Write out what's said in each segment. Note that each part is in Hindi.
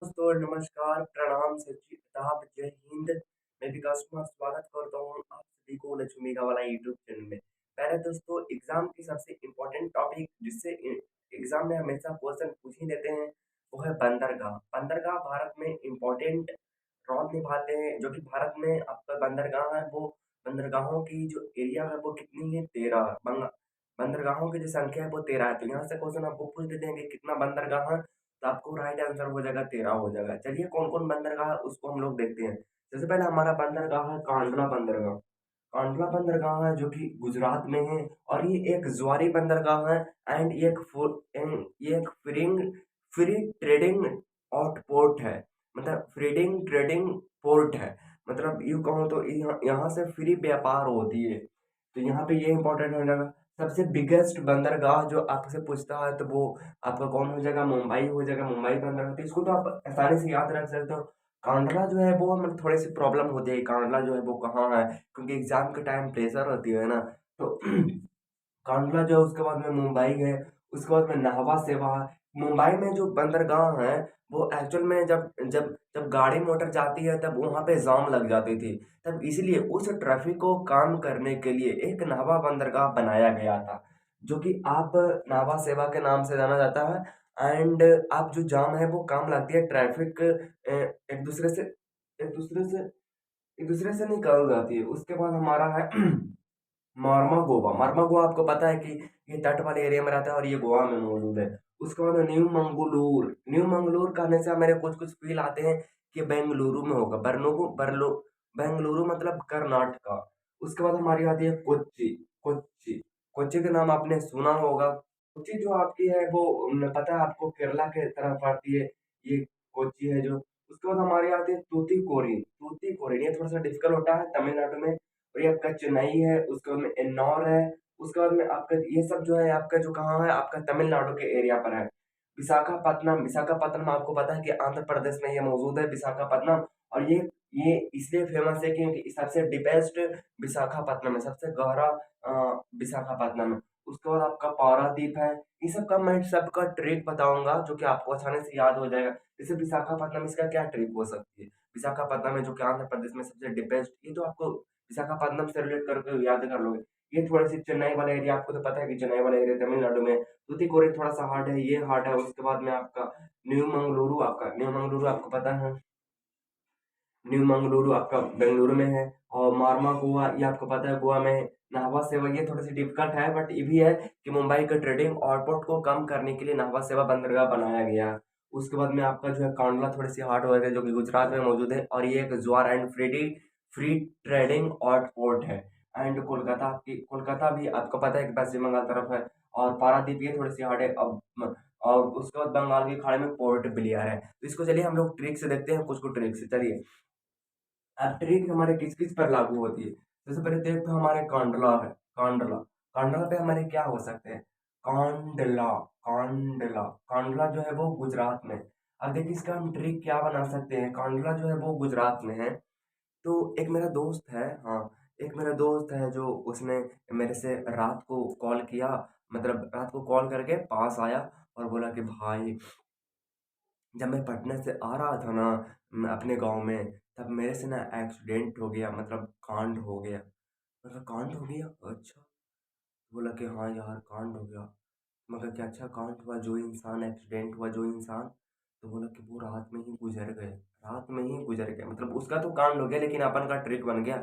दोस्तों नमस्कार, प्रणाम, सत श्री आदाब, जय हिंद। मैं विकास कुमार स्वागत करता हूँ आप सभी को लक्ष्मीका वाला यूट्यूब चैनल में। पहले दोस्तों एग्जाम की सबसे इम्पोर्टेंट टॉपिक जिससे एग्जाम में हमेशा क्वेश्चन पूछ ही लेते हैं वो है बंदरगाह। बंदरगाह भारत में इम्पोर्टेंट रोल निभाते हैं जो कि भारत में आपका बंदरगाह है वो बंदरगाहों की जो एरिया है वो कितनी है 13 बंदरगाहों की जो संख्या है वो 13 है। तो यहाँ से क्वेश्चन आपको पूछ देते हैं कि कितना बंदरगाह है, तो आपको राइट आंसर हो जाएगा 13 हो जाएगा। चलिए कौन-कौन बंदरगाह है उसको हम लोग देखते हैं। सबसे पहले हमारा बंदरगाह है कांडला बंदरगाह। कांडला बंदरगाह है जो कि गुजरात में है और ये एक जुआरी बंदरगाह है एंड ये एक फ्री ट्रेडिंग आउट पोर्ट है। मतलब फ्रीडिंग ट्रेडिंग पोर्ट है। मतलब यूँ कहूँ तो यहाँ यहाँ से फ्री व्यापार होती है। तो यहाँ पे ये इम्पोर्टेंट हो जाएगा। सबसे बिगेस्ट बंदरगाह जो आपसे पूछता है तो वो आपका कौन हो जाएगा, मुंबई हो जाएगा। मुंबई बंदरगाह तो इसको तो आप आसानी से याद रख सकते हो। कांडला जो है वो मतलब थोड़ी सी प्रॉब्लम होती है, कांडला जो है वो कहाँ है, क्योंकि एग्जाम के टाइम प्रेशर होती है ना। तो कांडला जो है उसके बाद में मुंबई है, उसके बाद में नाहवा सेवा है। मुंबई में जो बंदरगाह है वो एक्चुअल में जब जब जब गाड़ी मोटर जाती है तब वहां पे जाम लग जाती थी। तब इसलिए उस ट्रैफिक को काम करने के लिए एक नाहवा बंदरगाह बनाया गया था, जो कि आप नाहवा सेवा के नाम से जाना जाता है। एंड आप जो जाम है वो काम लगती है ट्रैफिक एक दूसरे से एक दूसरे से एक दूसरे से निकल जाती है। उसके बाद हमारा है मार्मा गोवा। मार्मा गोवा आपको पता है कि ये तट वाले एरिया में रहता है और ये गोवा में मौजूद है। उसके बाद न्यू मंगलूर। न्यू मंगलूर कहने से मेरे कुछ कुछ फील आते हैं कि बेंगलुरु में होगा। बेंगलुरु मतलब कर्नाटका। उसके बाद हमारी आती है कोच्चि। कोच्चि कोच्चि का नाम आपने सुना होगा। कोच्चि जो आपकी है वो पता है आपको केरला के तरफ आती है। ये कोच्चि है जो। उसके बाद हमारी आती है तूतीकोरिन। तूतीकोरिन ये थोड़ा सा डिफिकल्ट होता है तमिलनाडु में। और ये आपका चेन्नई है, उसके बाद में एन्नौर है। उसके बाद में आपका ये सब जो है आपका जो कहाँ है आपका तमिलनाडु के एरिया पर है। विशाखापत्तनम। विशाखापत्तनम आपको पता है कि आंध्र प्रदेश में ये मौजूद है विशाखापत्तनम। और ये इसलिए फेमस है क्योंकि सबसे डीपेस्ट विशाखापत्तनम है, सबसे गहरा विशाखापत्तनम है। उसके बाद आपका पारादीप है। ये सब का मैं सबका ट्रिक बताऊंगा जो कि आपको आसानी से याद हो जाएगा। जैसे विशाखापत्तनम इसका क्या ट्रिक हो सकती है। विशाखापत्तनम है जो कि आंध्र प्रदेश में सबसे डीपेस्ट, ये तो आपको विशाखापत्तनम से रिलेट करके याद कर लोगे। ये थोड़ी सी चेन्नई वाला एरिया आपको तो पता है कि चेन्नई वाला एरिया तमिलनाडु में। तूतीकोरिन थोड़ा सा हार्ड है, ये हार्ड है। उसके बाद में आपका न्यू मंगलुरु आपको पता है। न्यू मंगलुरु आपका बेंगलुरु में है। और मार्मा गोवा ये आपको पता है गोवा में है। नाहवा सेवा ये थोड़ी सी डिफिकल्ट है बट ये भी है कि मुंबई के ट्रेडिंग आउटपुट को कम करने के लिए नाहवा सेवा बंदरगाह बनाया गया। उसके बाद में आपका जो है कांडला थोड़ी सी हार्ड हो गई जो कि गुजरात में मौजूद है और ये एक ज्वार एंड फ्री ट्रेडिंग आउटपोर्ट है। एंड कोलकाता भी आपको पता है कि पश्चिम बंगाल तरफ है। और पारादीप ये थोड़ी सी हार्ड है अब। और उसके बाद बंगाल की खाड़ी में पोर्ट ब्लेयर है। तो इसको चलिए हम लोग ट्रिक से देखते हैं, कुछ कुछ ट्रिक से चलिए। अब ट्रिक हमारे किस किस पर लागू होती है। सबसे पहले तो एक तो हमारे कांडला है। कांडला कांडला पे हमारे क्या हो सकते हैं। कांडला कांडला कांडला जो है वो गुजरात में। अब देखिए इसका हम ट्रिक क्या बना सकते हैं। कांडला जो है वो गुजरात में है। तो एक मेरा दोस्त है, हाँ, एक मेरा दोस्त है जो उसने मेरे से रात को कॉल किया। मतलब रात को कॉल करके पास आया और बोला कि भाई जब मैं पटना से आ रहा था ना अपने गांव में, तब मेरे से ना एक्सीडेंट हो गया, मतलब कांड हो गया। मैं कहा कांड हो गया, अच्छा। बोला कि हाँ यार कांड हो गया। मगर क्या अच्छा कांड हुआ, जो इंसान एक्सीडेंट हुआ जो इंसान, तो बोला कि वो रात में ही गुजर गए। रात में ही गुजर गए मतलब उसका तो कांड हो गया लेकिन अपन का ट्रिक बन गया।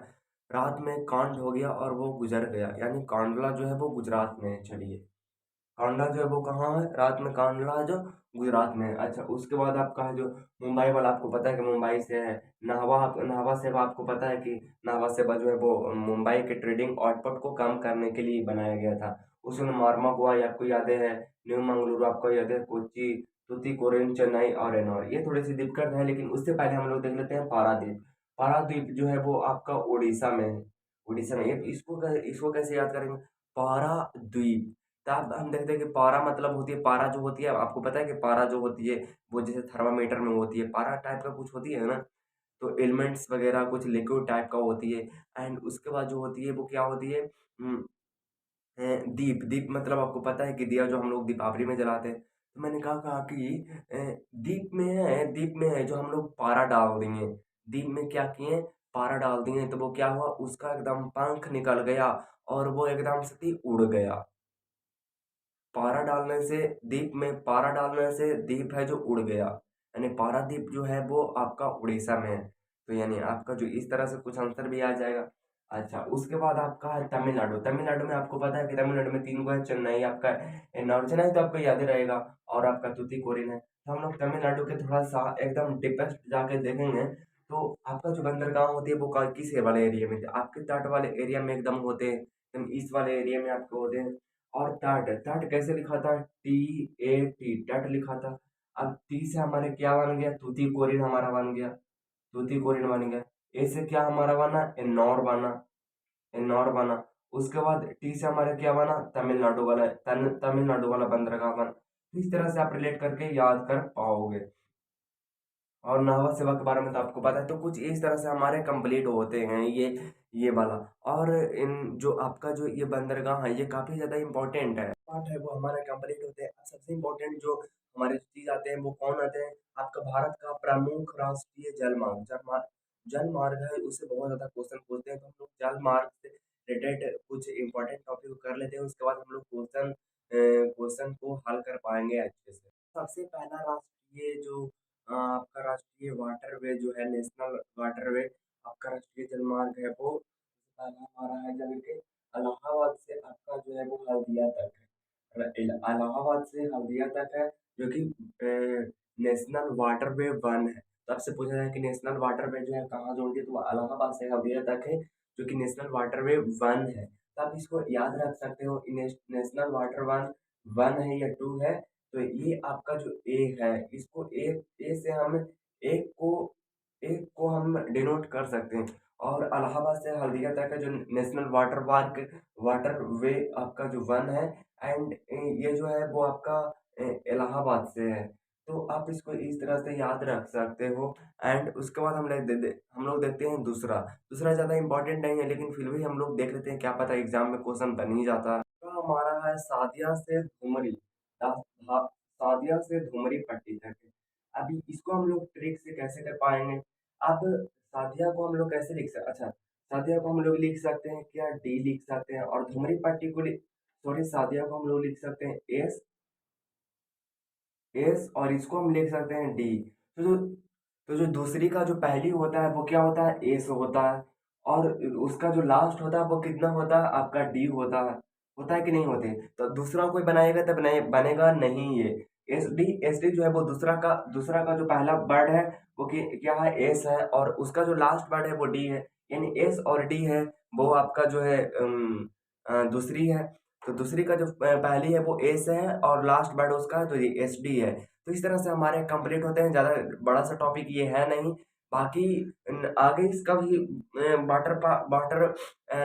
रात में कांड हो गया और वो गुजर गया, यानी कांडला जो है वो गुजरात में है। चलिए कांडला जो है वो कहाँ है, रात में कांडला है जो गुजरात में है। अच्छा उसके बाद आपका है जो मुंबई वाला, आपको पता है कि मुंबई से है। नाहवा सेवा आपको पता है कि नाहवा सेवा जो है वो मुंबई के ट्रेडिंग आउटपुट को कम करने के लिए बनाया गया था। उसमें मार्मा गोवा ये आपको याद है। न्यू मंगलुरु आपको याद है, कोच्चि, तुतीकोरिन, चेन्नई और एनोर ये थोड़ी सी दिक्कत है। लेकिन उससे पहले हम लोग देख लेते हैं पारादीप। पारादीप जो है वो आपका उड़ीसा में है। उड़ीसा में ये इसको कैसे याद करेंगे। पाराद्वीप। तब हम देखते हैं कि पारा मतलब होती है, पारा जो होती है आपको पता है कि पारा जो होती है वो जैसे थर्मामीटर में होती है, पारा टाइप का कुछ होती है ना। तो एलिमेंट्स वगैरह कुछ लिक्विड टाइप का होती है। एंड उसके बाद जो होती है वो क्या होती है, दीप। दीप मतलब आपको पता है कि दिया जो हम लोग दीपावली में जलाते हैं। तो मैंने कहा कि दीप में है जो हम लोग पारा डाल दिए। दीप में क्या किए, पारा डाल दिए, तो वो क्या हुआ, उसका एकदम पंख निकल गया और वो एकदम से ही उड़ गया। पारा डालने से दीप है जो उड़ गया, यानी पारादीप जो है वो आपका उड़ीसा में है। तो यानी आपका जो इस तरह से कुछ आंसर भी आ जाएगा। अच्छा, उसके बाद आपका है तमिलनाडु। तमिलनाडु में आपको पता है कि तमिलनाडु में 3 गो है, चेन्नई आपका नॉर्थ चेन्नई तो आपको याद ही रहेगा, और आपका तूतीकोरिन है। तो हम लोग तमिलनाडु के थोड़ा सा एकदम डीपेस्ट जाके देखेंगे, तो आपका जो बंदरगाह होती है वो किस वाले एरिया में, आपके तट वाले एरिया में एकदम होते हैं, एकदम ईस्ट वाले एरिया में आपको होते हैं। और तट, तट कैसे लिखा था, TAT, तट लिखा था। अब टी से हमारे क्या बन गया, तूतीकोरिन हमारा बन गया, तूतीकोरिन बन गया। ए से क्या हमारा बना, एन्नौर बना, एन्नौर बना। उसके बाद टी से हमारे क्या बना, तमिलनाडु वाला, तमिलनाडु वाला बंदरगाह बना। तो इस तरह से आप रिलेट करके याद कर पाओगे। और नावा सेवा के बारे में तो आपको पता है, तो कुछ इस तरह से हमारे कंप्लीट होते हैं ये वाला। और इन जो आपका जो ये बंदरगाह है ये काफी ज्यादा इंपॉर्टेंट है, पार्ट है, वो हमारे कंप्लीट होते हैं। अब सबसे इम्पोर्टेंट जो हमारे चीज आते हैं वो कौन आते हैं, आपका भारत का प्रमुख राष्ट्रीय जलमार्ग, जल मार्ग है, उससे बहुत ज्यादा क्वेश्चन पूछते हैं। तो हम लोग जल मार्ग से रिलेटेड कुछ इंपॉर्टेंट टॉपिक कर लेते हैं, उसके बाद हम लोग क्वेश्चन को हल कर पाएंगे अच्छे से। सबसे पहला राष्ट्रीय जो आपका राष्ट्रीय वाटरवे जो है, नेशनल वाटरवे, आपका राष्ट्रीय जलमार्ग है वो पहला हमारा है जल के इलाहाबाद से आपका जो है वो हल्दिया तक है। इलाहाबाद से हल्दिया तक है, जो कि नेशनल वाटरवे वन है। तो आपसे पूछा जाए कि नेशनल वाटरवे जो है कहाँ जोड़ती है, तो वो इलाहाबाद से हल्दिया तक है, जो कि नेशनल वाटरवे वन है। तो आप इसको याद रख सकते हो, नेशनल वाटर वन, वन है या टू है। तो ये आपका जो ए है, इसको ए से हम एक को एक को हम डिनोट कर सकते हैं। और इलाहाबाद से हल्दिया तक का जो नेशनल वाटर वे आपका जो वन है, एंड ये जो है वो आपका इलाहाबाद से है। तो आप इसको इस तरह से याद रख सकते हो। एंड उसके बाद हम लोग देखते हैं दूसरा। दूसरा ज़्यादा इंपॉर्टेंट नहीं है, लेकिन फिर भी हम लोग देख लेते हैं, क्या पता एग्जाम में क्वेश्चन बन ही जाता है। तो हमारा है सादिया से धुमरी, सादिया से धुमरी पट्टी तक है। अभी इसको हम लोग ट्रिक से कैसे कर पाएंगे। अब सादिया को हम लोग कैसे लिख सकते, अच्छा, सादिया को हम लोग लिख सकते हैं क्या, डी लिख सकते हैं, और धुमरी पट्टी को सॉरी, सादिया को हम लोग लिख सकते हैं एस, एस, और इसको हम लिख सकते हैं डी। तो जो दूसरी का जो पहली होता है वो क्या होता है, एस होता है, और उसका जो लास्ट होता है वो कितना होता है, आपका डी होता है कि नहीं होते। तो दूसरा कोई बनाएगा तब नहीं बनेगा, नहीं ये एस डी जो है वो दूसरा का जो पहला वर्ड है वो क्या है, एस है, और उसका जो लास्ट वर्ड है वो डी है, यानी एस और डी है, वो आपका जो है दूसरी है। तो दूसरी का जो पहली है वो एस है, और लास्ट वर्ड उसका है तो ये एस डी है। तो इस तरह से हमारे कंप्लीट होते हैं, ज़्यादा बड़ा सा टॉपिक ये है नहीं। बाकी आगे इसका भी वाटर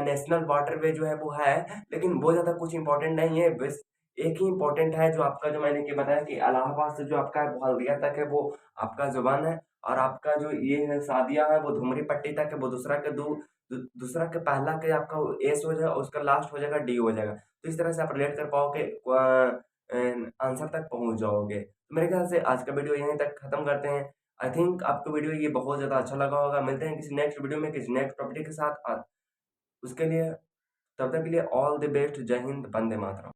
नेशनल वाटरवे जो है वो है, लेकिन वो ज़्यादा कुछ इंपॉर्टेंट नहीं है। बस एक ही इंपॉर्टेंट है, जो आपका जो मैंने कि बताया कि इलाहाबाद से जो आपका है वो हल्दिया तक है, वो आपका जुबान है। और आपका जो ये है सादिया है वो धुमरी पट्टी तक है, वो दूसरा के पहला के आपका एस हो जाएगा, उसका लास्ट हो जाएगा डी हो जाएगा। तो इस तरह से आप रिलेट कर पाओगे, आंसर तक पहुंच जाओगे। तो मेरे ख्याल से आज का वीडियो यहीं तक खत्म करते हैं। आई थिंक आपको वीडियो ये बहुत ज़्यादा अच्छा लगा होगा। मिलते हैं किसी नेक्स्ट वीडियो में किसी नेक्स्ट टॉपिक के साथ। उसके लिए, तब तक के लिए ऑल द बेस्ट। जय हिंद, वंदे मातरम।